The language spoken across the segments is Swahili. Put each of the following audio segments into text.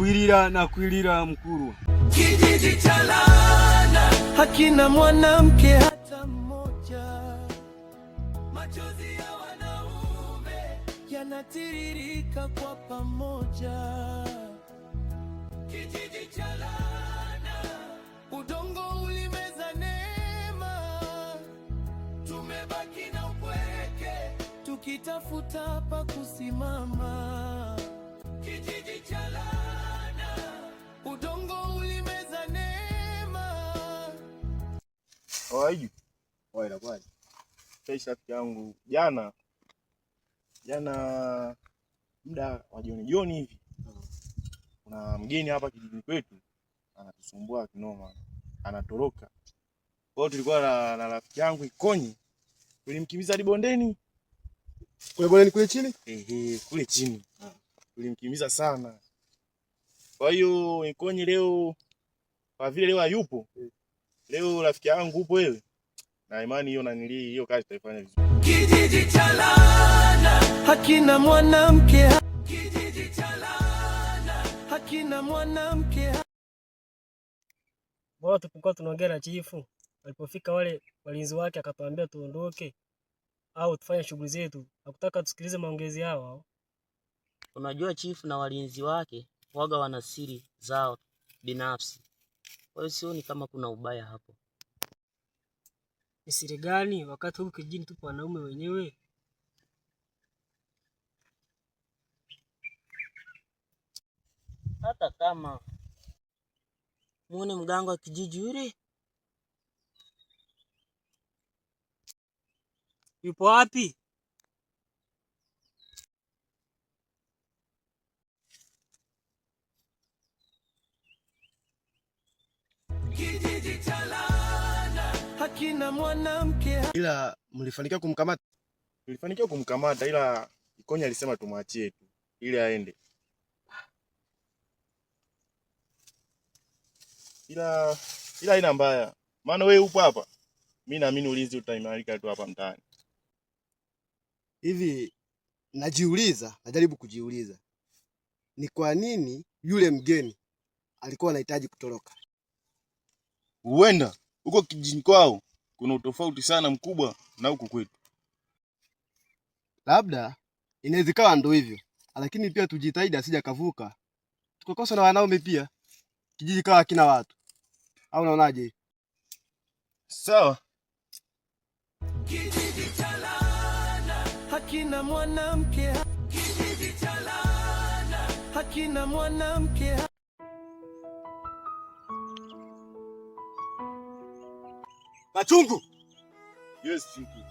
nakwilira mkuru. Kijiji cha laana hakina mwanamke hata mmoja. Machozi ya wanaume yanatiririka kwa pamoja. Kijiji cha laana, udongo ulimeza neema. Tumebaki na upweke tukitafuta pa kusimama. Kijiji cha laana, udongo ulimeza neema. Hawaiju. Waila kwaje? Kesha yangu jana muda wa jioni hivi. Kuna mgeni hapa kijijini kwetu anatusumbua kinoma. Anatoroka. Kwa hiyo tulikuwa na rafiki yangu Ikonyi. Tulimkimbiza hadi bondeni. Kule bondeni kule chini? Kule chini. Tulimkimbiza sana. Kwa hiyo Ikonyi leo kwa vile leo hayupo. Leo rafiki yangu upo wewe. Na imani hiyo kazi tutaifanya vizuri. Kijiji cha laana hakina mwanamke. Kijiji cha laana hakina mwanamke. Bora tupokuwa tunaongea na chifu, walipofika wale walinzi wake akatuambia tuondoke au tufanye shughuli zetu. Hakutaka tusikilize maongezi yao. Unajua chifu na walinzi wake waga wana siri zao binafsi. Kwa hiyo sioni kama kuna ubaya hapo. Ni siri gani wakati huku kijijini tupo wanaume wenyewe? Hata kama muone mganga wa kijiji yule. Yupo wapi? Kijiji cha laana hakina mwanamke. Ila mlifanikiwa kumkamata? Tulifanikiwa kumkamata ila Ikonyi alisema tumwachie tu ili aende. Ila haina mbaya. Maana wewe upo hapa. Mimi naamini ulinzi utaimarika tu hapa mtaani. Hivi najaribu kujiuliza. Ni kwa nini yule mgeni alikuwa anahitaji kutoroka? Huenda huko kijijini kwao kuna utofauti sana mkubwa na huko kwetu. Labda inawezekana ndio hivyo. Lakini pia tujitahidi asije kavuka. Tukokosa na wanaume pia. Kijiji kawa hakina watu. Au unaonaje? Sawa. Kijiji cha laana hakina mwanamke. Kijiji cha laana hakina mwanamke. Machungu. Yes, Chinki.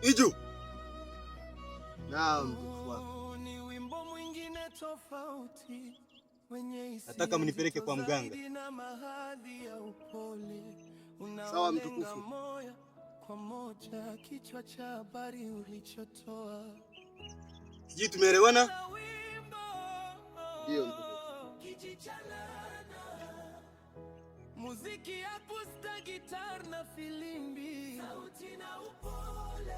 Iju. Naam. Ni wimbo mwingine tofauti. Nataka mnipeleke kwa mganga. Sawa mtukufu. Kwa moja kichwa cha habari ulichotoa. Sijui tumeelewana? Ndio mtukufu. Muziki akusta, gitar na filimbi, sauti na upole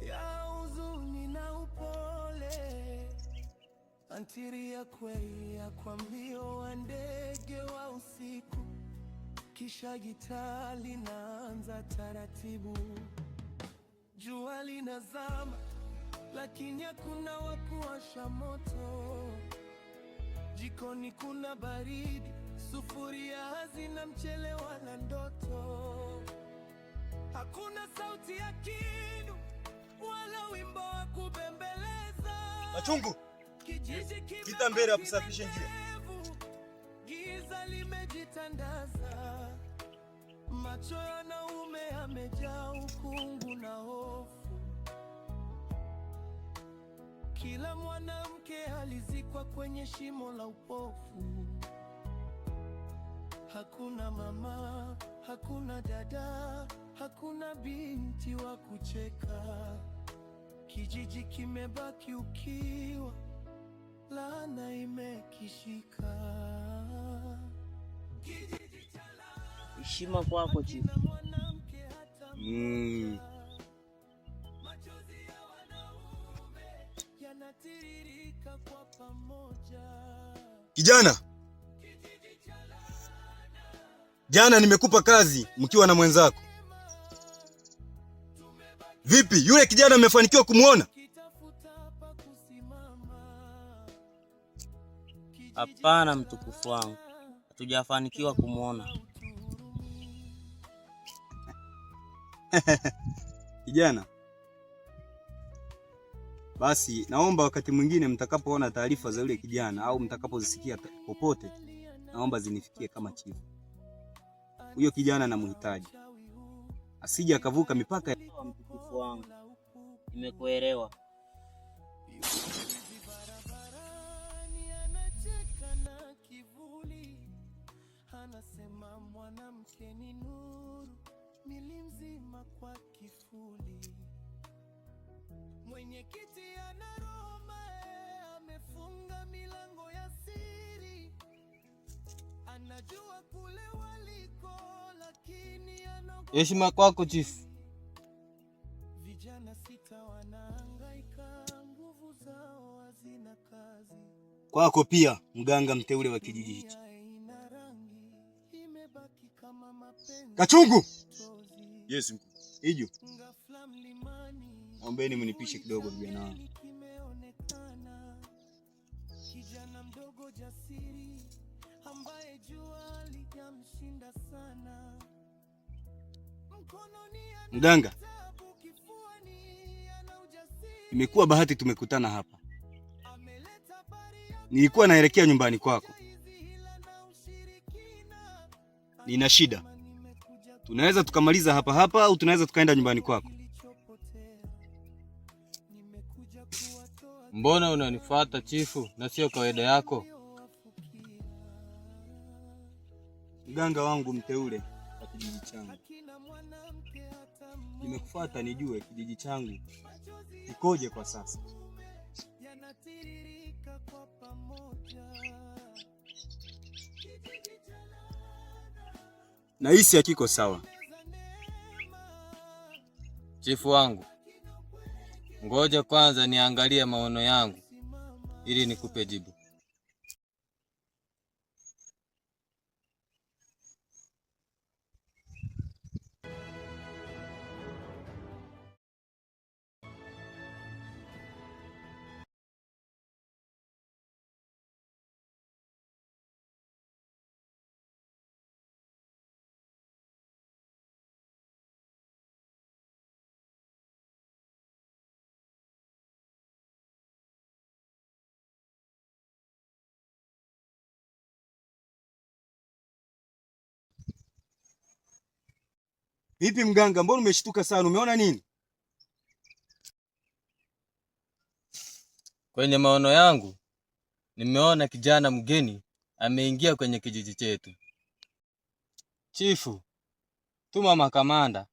ya huzuni na upole. Antiri ya kweli ya kwa mbio wa ndege wa usiku. Kisha gitaa linaanza taratibu. Jua linazama lakini hakuna wa kuwasha moto. Jikoni kuna baridi, sufuria hazina mchele wala ndoto. Hakuna sauti ya kinu wala wimbo wa kubembeleza. Machungu. Kita mbele hapo safishe njia. Giza limejitandaza. Macho ya wanaume yamejaa ukungu na hofu. Kila mwanamke alizikwa kwenye shimo la upofu. Hakuna mama, hakuna dada, hakuna binti wa kucheka. Kijiji kimebaki ukiwa, laana imekishika. Heshima kwako chifu. Kijana, jana nimekupa kazi mkiwa na mwenzako. Vipi, yule kijana mmefanikiwa kumuona? Hapana mtukufu wangu, hatujafanikiwa kumuona. Kijana, basi naomba wakati mwingine mtakapoona taarifa za yule kijana au mtakapozisikia popote, naomba zinifikie kama chifu. Huyo kijana namhitaji, asije akavuka mipaka ya mtukufu wangu. Nimekuelewa. Anasema mwanamke ni nuru, mili mzima kwa kifuli. Mwenyekiti ana Roma, amefunga milango ya siri. Anajua kule waliko, lakini heshima kwako chifu. Vijana sita wanahangaika, nguvu zao hazina kazi. kwako pia, mganga mteule wa kijiji hichi. Kachungu. Yes mkuu. Ijo. Naombeni mnipishe kidogo vijana wangu. Kijana mdogo jasiri ambaye jua likamshinda sana. Mganga, imekuwa bahati tumekutana hapa. Nilikuwa naelekea nyumbani kwako. Nina shida. Tunaweza tukamaliza hapa hapa au tunaweza tukaenda nyumbani kwako? Mbona unanifuata chifu na sio kawaida yako? Mganga wangu mteule wa kijiji changu, nimekufuata nijue kijiji changu kikoje kwa sasa. Nahisi hakiko sawa. Chifu wangu, ngoja kwanza niangalie maono yangu ili nikupe jibu. Vipi mganga, mbona umeshtuka sana? Umeona nini? Kwenye maono yangu nimeona kijana mgeni ameingia kwenye kijiji chetu. Chifu, tuma makamanda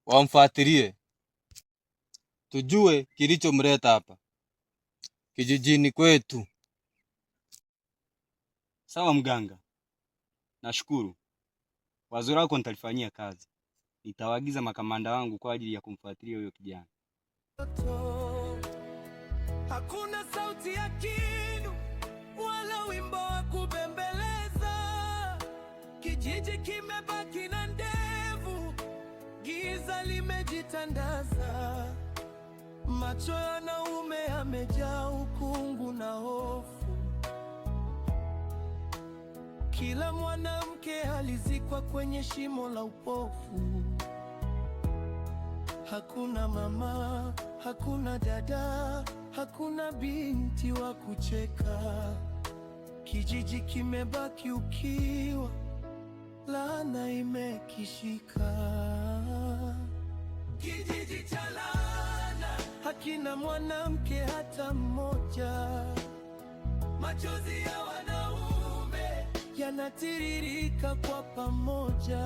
wamfuatilie, tujue kilichomleta hapa kijijini kwetu. Sawa mganga, nashukuru. Wazo lako nitalifanyia kazi. Nitawaagiza makamanda wangu kwa ajili ya kumfuatilia huyo kijana. Hakuna sauti ya kinu wala wimbo wa kubembeleza. Kijiji kimebaki na ndevu, giza limejitandaza. Macho ya wanaume yamejaa ukungu na hofu. Kila mwanamke alizikwa kwenye shimo la upofu. Hakuna mama, hakuna dada, hakuna binti wa kucheka. Kijiji kimebaki ukiwa, laana imekishika. Kijiji cha laana, hakina mwanamke hata mmoja. Machozi ya wanaume yanatiririka kwa pamoja.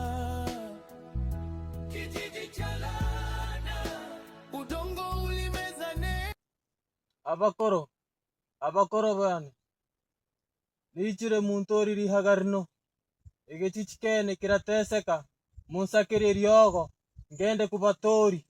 Kijiji cha laana, udongo ulimeza ne. Abakoro bane nichire muntori rihagarino egechichikene kirateseka munsakire ryogo ngende kubatori.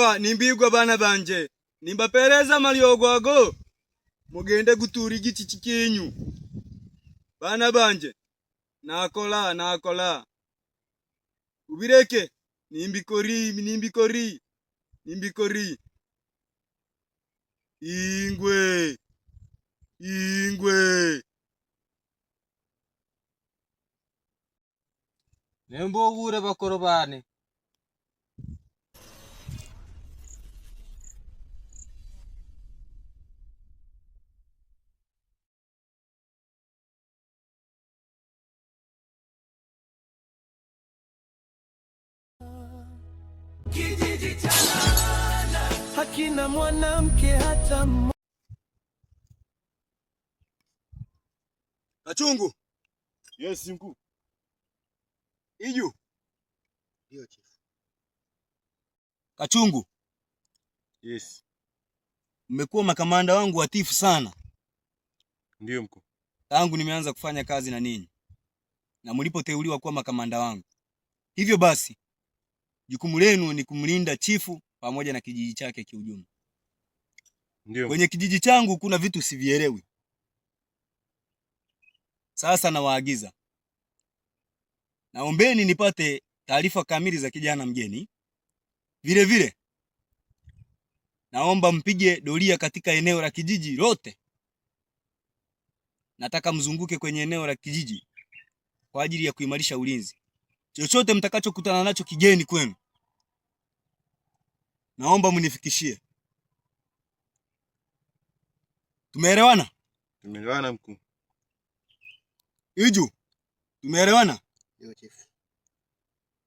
sawa nimbigwa bana banje nimbapereza maliogo ago mugende gutura igiti kinyu bana banje nakola ubireke nimbikori ingwe nembo ure bakorobane Kijiji cha laana hakina mwanamke hata mmoja. Kachungu. Yes, mkuu. Iju. Ndio chief. Kachungu. Yes. Mmekuwa makamanda wangu watifu sana. Ndio mkuu. Tangu nimeanza kufanya kazi na ninyi. Na mlipoteuliwa kuwa makamanda wangu. Hivyo basi, jukumu lenu ni kumlinda chifu pamoja na kijiji chake kiujumla. Ndio. Kwenye kijiji changu kuna vitu sivielewi. Sasa nawaagiza. Naombeni nipate taarifa kamili za kijana mgeni. Vile vile naomba mpige doria katika eneo la kijiji lote. Nataka mzunguke kwenye eneo la kijiji kwa ajili ya kuimarisha ulinzi. Chochote mtakachokutana nacho kigeni kwenu, naomba mnifikishie. Tumeelewana? Tumeelewana mkuu. Iju, tumeelewana? Ndio chief.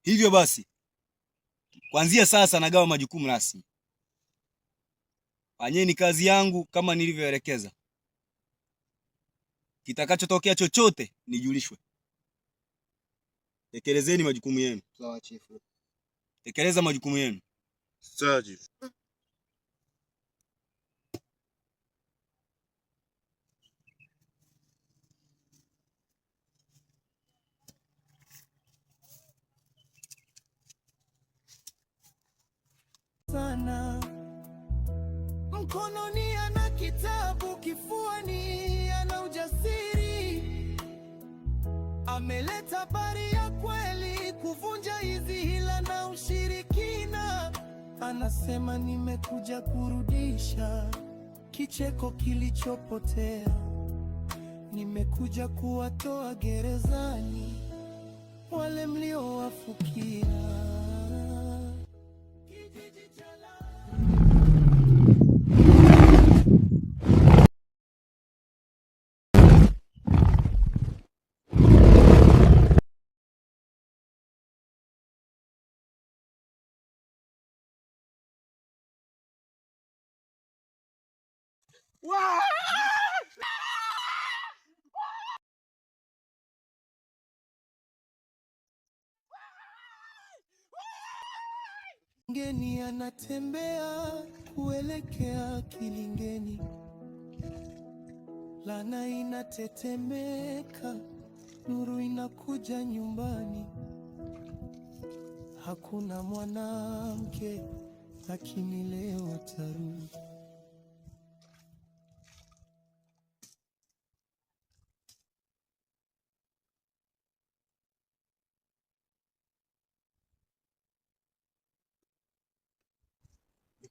Hivyo basi, kuanzia sasa nagawa majukumu rasmi. Fanyeni kazi yangu kama nilivyoelekeza. Kitakachotokea chochote nijulishwe. Tekelezeni majukumu yenu. Sawa chief. Tekeleza majukumu yenu. Sawa chief. Sana mkononi ana kitabu, kifuani ana ujasiri, ameleta habari ya kweli kuvunja hizi hila na ushirikina. Anasema nimekuja kurudisha kicheko kilichopotea, nimekuja kuwatoa gerezani wale mliowafukia. Mgeni anatembea kuelekea kilingeni, lana inatetemeka, nuru inakuja nyumbani. Hakuna mwanamke, lakini leo atarudi.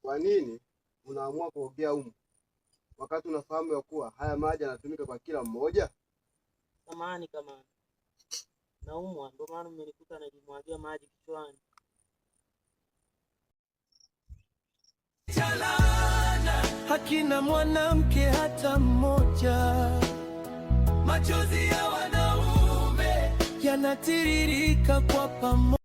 Kwa nini unaamua kuogea humu wakati unafahamu ya kuwa haya maji yanatumika kwa kila mmoja? Samahani kama naumwa, ndio maana mmenikuta najimwagia maji kichwani. Hakina mwanamke hata mmoja, machozi ya wanaume yanatiririka kwa pamoja.